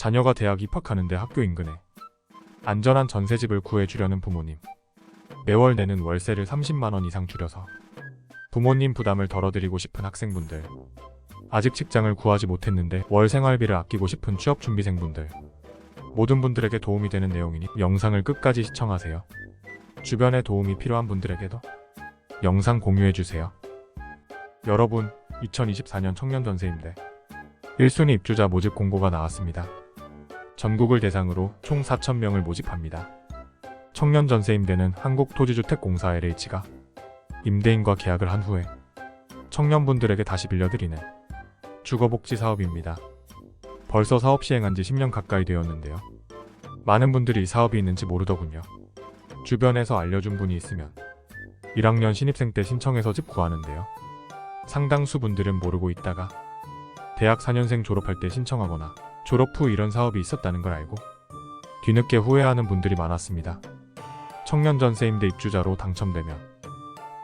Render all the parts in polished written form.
자녀가 대학 입학하는데 학교 인근에 안전한 전세집을 구해주려는 부모님. 매월 내는 월세를 30만 원 이상 줄여서 부모님 부담을 덜어드리고 싶은 학생분들. 아직 직장을 구하지 못했는데 월 생활비를 아끼고 싶은 취업준비생분들. 모든 분들에게 도움이 되는 내용이니 영상을 끝까지 시청하세요. 주변에 도움이 필요한 분들에게도 영상 공유해주세요. 여러분, 2024년 청년 전세임대 1순위 입주자 모집 공고가 나왔습니다. 전국을 대상으로 총 4,000명을 모집합니다. 청년 전세임대는 한국토지주택공사 LH가 임대인과 계약을 한 후에 청년분들에게 다시 빌려드리는 주거복지 사업입니다. 벌써 사업 시행한 지 10년 가까이 되었는데요. 많은 분들이 이 사업이 있는지 모르더군요. 주변에서 알려준 분이 있으면 1학년 신입생 때 신청해서 집 구하는데요. 상당수 분들은 모르고 있다가 대학 4년생 졸업할 때 신청하거나 졸업 후 이런 사업이 있었다는 걸 알고 뒤늦게 후회하는 분들이 많았습니다. 청년 전세임대 입주자로 당첨되면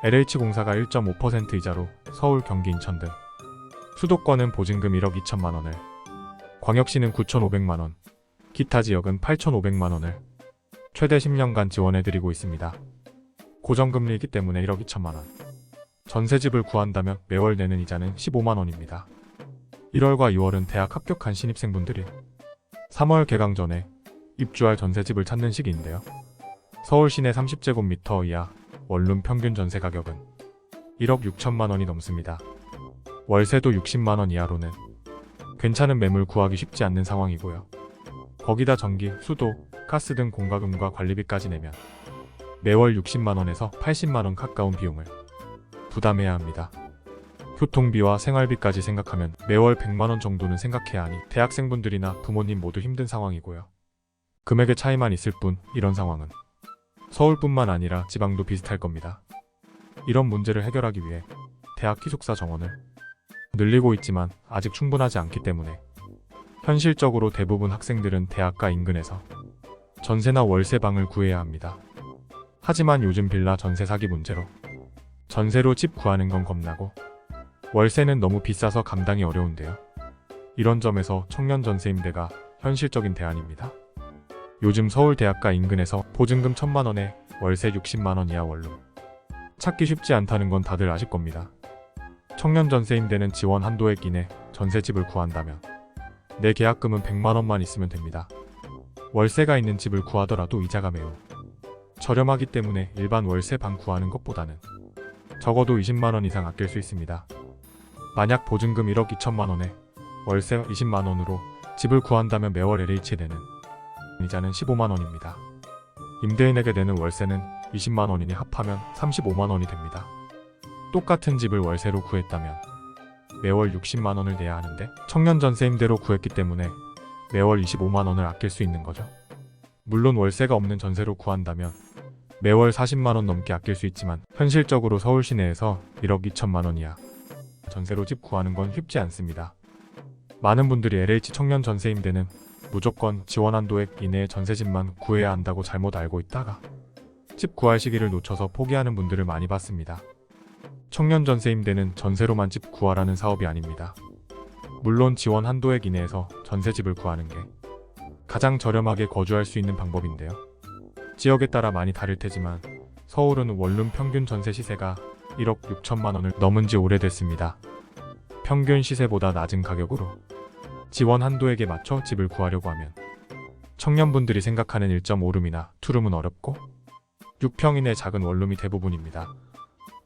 LH공사가 1.5% 이자로 서울, 경기, 인천 등 수도권은 보증금 1억 2천만 원을, 광역시는 9,500만 원, 기타 지역은 8,500만 원을 최대 10년간 지원해드리고 있습니다. 고정금리이기 때문에 1억 2천만 원. 전세집을 구한다면 매월 내는 이자는 15만 원입니다. 1월과 2월은 대학 합격한 신입생분들이 3월 개강 전에 입주할 전세집을 찾는 시기인데요. 서울 시내 30제곱미터 이하 원룸 평균 전세 가격은 1억 6천만 원이 넘습니다. 월세도 60만 원 이하로는 괜찮은 매물 구하기 쉽지 않는 상황이고요. 거기다 전기, 수도, 가스 등 공과금과 관리비까지 내면 매월 60만 원에서 80만 원 가까운 비용을 부담해야 합니다. 교통비와 생활비까지 생각하면 매월 100만 원 정도는 생각해야 하니 대학생분들이나 부모님 모두 힘든 상황이고요. 금액의 차이만 있을 뿐 이런 상황은 서울뿐만 아니라 지방도 비슷할 겁니다. 이런 문제를 해결하기 위해 대학 기숙사 정원을 늘리고 있지만 아직 충분하지 않기 때문에 현실적으로 대부분 학생들은 대학가 인근에서 전세나 월세방을 구해야 합니다. 하지만 요즘 빌라 전세 사기 문제로 전세로 집 구하는 건 겁나고 월세는 너무 비싸서 감당이 어려운데요. 이런 점에서 청년 전세임대가 현실적인 대안입니다. 요즘 서울 대학가 인근에서 보증금 1,000만 원에 월세 60만 원 이하 원룸 찾기 쉽지 않다는 건 다들 아실 겁니다. 청년 전세임대는 지원 한도액 이내 전세집을 구한다면 내 계약금은 100만 원만 있으면 됩니다. 월세가 있는 집을 구하더라도 이자가 매우 저렴하기 때문에 일반 월세 방 구하는 것보다는 적어도 20만 원 이상 아낄 수 있습니다. 만약 보증금 1억 2천만 원에 월세 20만 원으로 집을 구한다면 매월 LH에 내는 이자는 15만 원입니다. 임대인에게 내는 월세는 20만 원이니 합하면 35만 원이 됩니다. 똑같은 집을 월세로 구했다면 매월 60만 원을 내야 하는데 청년 전세임대로 구했기 때문에 매월 25만 원을 아낄 수 있는 거죠. 물론 월세가 없는 전세로 구한다면 매월 40만 원 넘게 아낄 수 있지만 현실적으로 서울 시내에서 1억 2천만 원 이하 전세로 집 구하는 건 쉽지 않습니다. 많은 분들이 LH 청년 전세임대는 무조건 지원 한도액 이내의 전세집만 구해야 한다고 잘못 알고 있다가 집 구할 시기를 놓쳐서 포기하는 분들을 많이 봤습니다. 청년 전세임대는 전세로만 집 구하라는 사업이 아닙니다. 물론 지원 한도액 이내에서 전세집을 구하는 게 가장 저렴하게 거주할 수 있는 방법인데요. 지역에 따라 많이 다를 테지만 서울은 원룸 평균 전세 시세가 1억 6천만 원을 넘은 지 오래됐습니다. 평균 시세보다 낮은 가격으로 지원 한도액에 맞춰 집을 구하려고 하면 청년분들이 생각하는 1.5룸이나 2룸은 어렵고 6평 이내 작은 원룸이 대부분입니다.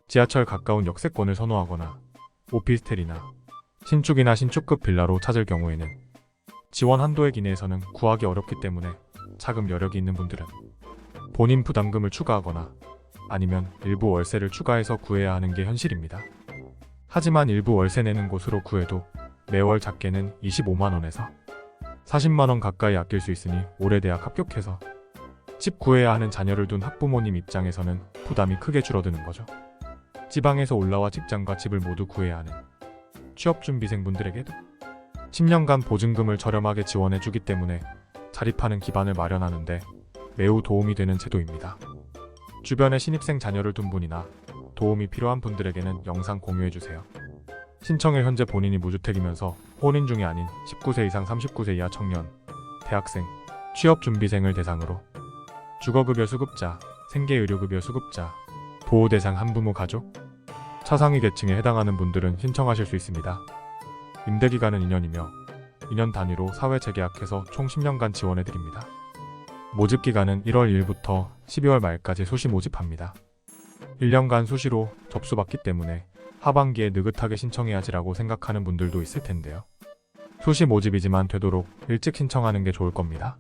지하철 가까운 역세권을 선호하거나 오피스텔이나 신축이나 신축급 빌라로 찾을 경우에는 지원 한도액 이내에서는 구하기 어렵기 때문에 자금 여력이 있는 분들은 본인 부담금을 추가하거나 아니면 일부 월세를 추가해서 구해야 하는 게 현실입니다. 하지만 일부 월세 내는 곳으로 구해도 매월 작게는 25만 원에서 40만 원 가까이 아낄 수 있으니 올해 대학 합격해서 집 구해야 하는 자녀를 둔 학부모님 입장에서는 부담이 크게 줄어드는 거죠. 지방에서 올라와 직장과 집을 모두 구해야 하는 취업준비생분들에게도 10년간 보증금을 저렴하게 지원해주기 때문에 자립하는 기반을 마련하는데 매우 도움이 되는 제도입니다. 주변에 신입생 자녀를 둔 분이나 도움이 필요한 분들에게는 영상 공유해주세요. 신청일 현재 본인이 무주택이면서 혼인 중이 아닌 19세 이상 39세 이하 청년, 대학생, 취업준비생을 대상으로 주거급여 수급자, 생계의료급여 수급자, 보호대상 한부모 가족, 차상위 계층에 해당하는 분들은 신청하실 수 있습니다. 임대기간은 2년이며 2년 단위로 사회 재계약해서 총 10년간 지원해드립니다. 모집기간은 1월 1일부터 12월 말까지 수시 모집합니다. 1년간 수시로 접수받기 때문에 하반기에 느긋하게 신청해야지라고 생각하는 분들도 있을 텐데요. 수시 모집이지만 되도록 일찍 신청하는 게 좋을 겁니다.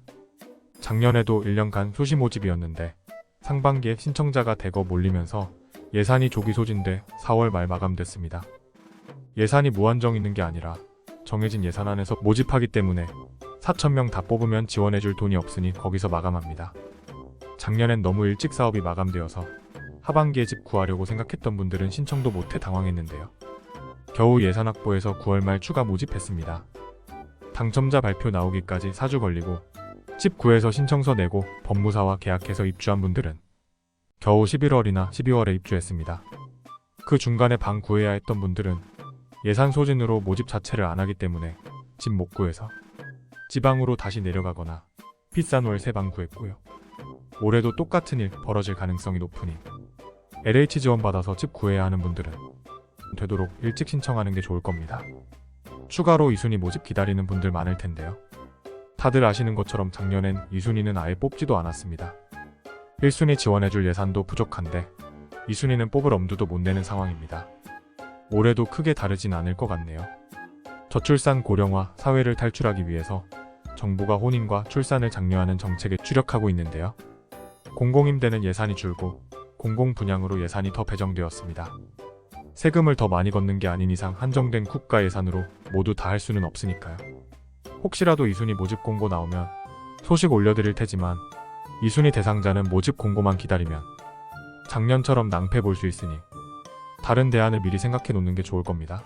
작년에도 1년간 수시 모집이었는데 상반기에 신청자가 대거 몰리면서 예산이 조기 소진돼 4월 말 마감됐습니다. 예산이 무한정 있는 게 아니라 정해진 예산 안에서 모집하기 때문에 4,000명 다 뽑으면 지원해줄 돈이 없으니 거기서 마감합니다. 작년엔 너무 일찍 사업이 마감되어서 하반기에 집 구하려고 생각했던 분들은 신청도 못해 당황했는데요. 겨우 예산 확보해서 9월 말 추가 모집했습니다. 당첨자 발표 나오기까지 4주 걸리고 집 구해서 신청서 내고 법무사와 계약해서 입주한 분들은 겨우 11월이나 12월에 입주했습니다. 그 중간에 방 구해야 했던 분들은 예산 소진으로 모집 자체를 안 하기 때문에 집 못 구해서 지방으로 다시 내려가거나 비싼 월세 방 구했고요. 올해도 똑같은 일 벌어질 가능성이 높으니 LH 지원 받아서 집 구해야 하는 분들은 되도록 일찍 신청하는 게 좋을 겁니다. 추가로 2순위 모집 기다리는 분들 많을 텐데요. 다들 아시는 것처럼 작년엔 2순위는 아예 뽑지도 않았습니다. 1순위 지원해줄 예산도 부족한데 2순위는 뽑을 엄두도 못 내는 상황입니다. 올해도 크게 다르진 않을 것 같네요. 저출산 고령화 사회를 탈출하기 위해서 정부가 혼인과 출산을 장려하는 정책에 주력하고 있는데요. 공공임대는 예산이 줄고 공공분양으로 예산이 더 배정되었습니다. 세금을 더 많이 걷는 게 아닌 이상 한정된 국가 예산으로 모두 다 할 수는 없으니까요. 혹시라도 2순위 모집 공고 나오면 소식 올려드릴 테지만 2순위 대상자는 모집 공고만 기다리면 작년처럼 낭패 볼 수 있으니 다른 대안을 미리 생각해 놓는 게 좋을 겁니다.